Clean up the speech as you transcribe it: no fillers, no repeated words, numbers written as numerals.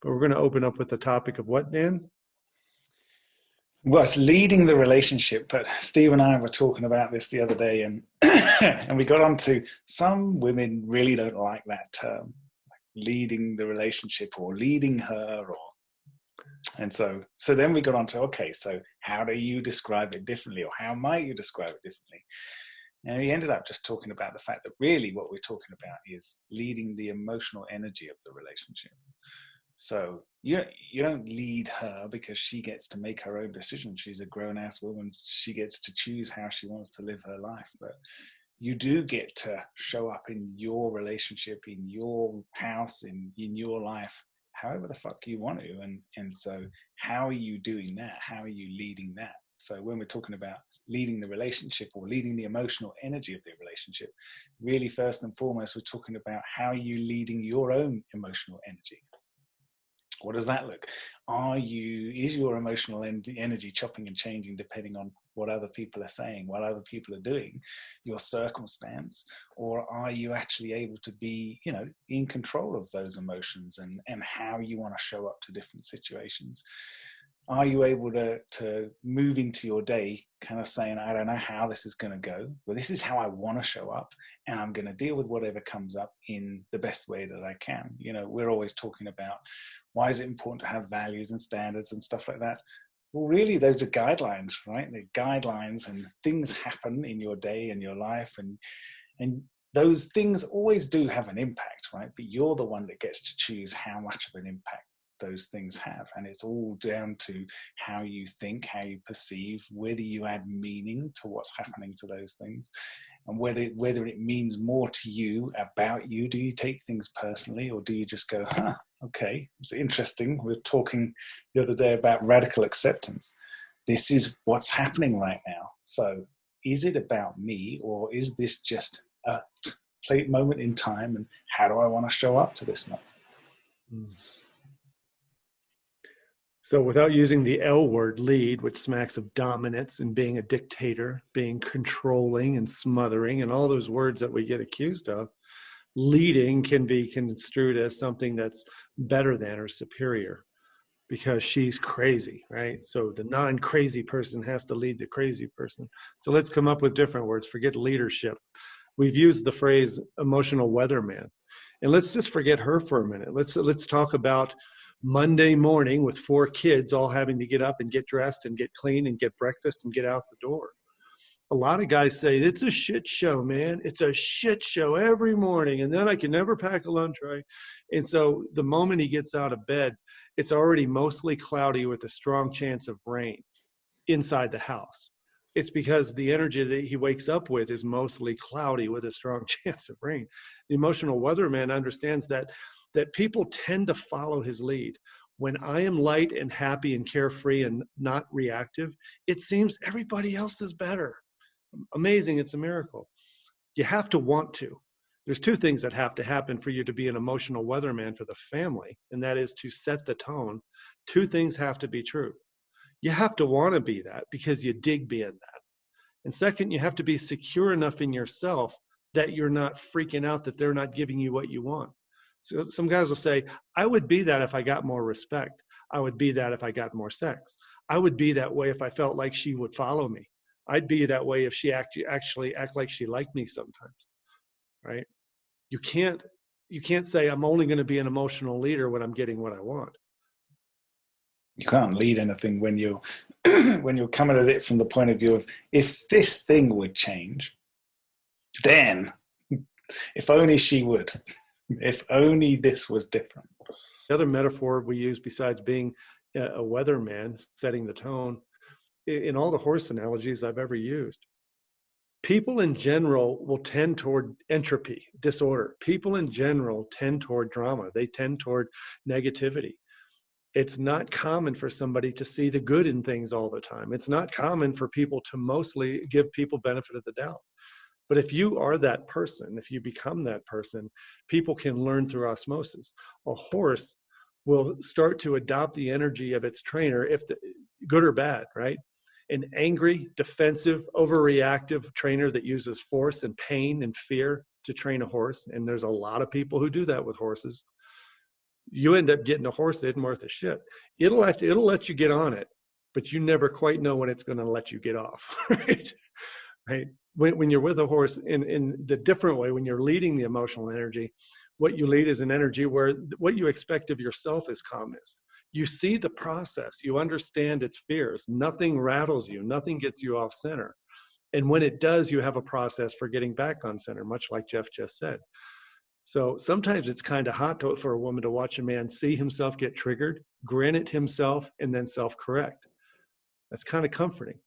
But we're going to open up with the topic of what, Dan? Well, it's leading the relationship, but Steve and I were talking about this the other day, and and we got onto some women really don't like that term, like leading the relationship or leading her, and so then we got onto, okay, so how do you describe it differently, or how might you describe it differently? And we ended up just talking about the fact that really what we're talking about is leading the emotional energy of the relationship. So you don't lead her because she gets to make her own decisions. She's a grown-ass woman. She gets to choose how she wants to live her life. But you do get to show up in your relationship, in your house, in your life, however the fuck you want to. And so how are you doing that? How are you leading that? So when we're talking about leading the relationship or leading the emotional energy of the relationship, really first and foremost, we're talking about how are you leading your own emotional energy? What does that look? Is your emotional energy chopping and changing depending on what other people are saying, what other people are doing, your circumstance, or are you actually able to be, in control of those emotions and how you want to show up to different situations? Are you able to move into your day kind of saying, I don't know how this is going to go, but this is how I want to show up, and I'm going to deal with whatever comes up in the best way that I can. We're always talking about why is it important to have values and standards and stuff like that. Well, really, those are guidelines, right? They're guidelines, and things happen in your day and your life, and those things always do have an impact, right? But you're the one that gets to choose how much of an impact those things have, and it's all down to how you think, how you perceive, whether you add meaning to what's happening to those things, and whether it means more to you about you. Do you take things personally, or do you just go, okay, it's interesting, we were talking the other day about radical acceptance, this is what's happening right now, so is it about me, or is this just a moment in time, and how do I want to show up to this moment? So without using the L word, lead, which smacks of dominance and being a dictator, being controlling and smothering, and all those words that we get accused of, leading can be construed as something that's better than or superior because she's crazy, right? So the non-crazy person has to lead the crazy person. So let's come up with different words. Forget leadership. We've used the phrase emotional weatherman. And let's just forget her for a minute. Let's talk about Monday morning with 4 kids all having to get up and get dressed and get clean and get breakfast and get out the door. A lot of guys say, it's a shit show, man. It's a shit show every morning. And then I can never pack a lunch, right? And so the moment he gets out of bed, it's already mostly cloudy with a strong chance of rain inside the house. It's because the energy that he wakes up with is mostly cloudy with a strong chance of rain. The emotional weatherman understands that people tend to follow his lead. When I am light and happy and carefree and not reactive, it seems everybody else is better. Amazing, it's a miracle. You have to want to. There's 2 things that have to happen for you to be an emotional weatherman for the family, and that is to set the tone. 2 things have to be true. You have to want to be that because you dig being that. And second, you have to be secure enough in yourself that you're not freaking out that they're not giving you what you want. So some guys will say, I would be that if I got more respect. I would be that if I got more sex. I would be that way if I felt like she would follow me. I'd be that way if she actually act like she liked me sometimes, right? You can't say I'm only going to be an emotional leader when I'm getting what I want. You can't lead anything when you're when you're coming at it from the point of view of, if this thing would change, then if only she would. If only this was different. The other metaphor we use besides being a weatherman, setting the tone, in all the horse analogies I've ever used, people in general will tend toward entropy, disorder. People in general tend toward drama. They tend toward negativity. It's not common for somebody to see the good in things all the time. It's not common for people to mostly give people benefit of the doubt. But if you are that person, if you become that person, people can learn through osmosis. A horse will start to adopt the energy of its trainer, good or bad, right? An angry, defensive, overreactive trainer that uses force and pain and fear to train a horse, and there's a lot of people who do that with horses, you end up getting a horse that isn't worth a shit. It'll let you get on it, but you never quite know when it's going to let you get off. Right. Right. When you're with a horse in the different way, when you're leading the emotional energy, what you lead is an energy where what you expect of yourself is calmness. You see the process, you understand its fears. Nothing rattles you, nothing gets you off center. And when it does, you have a process for getting back on center, much like Jeff just said. So sometimes it's kind of hot for a woman to watch a man see himself get triggered, grin at himself, and then self-correct. That's kind of comforting.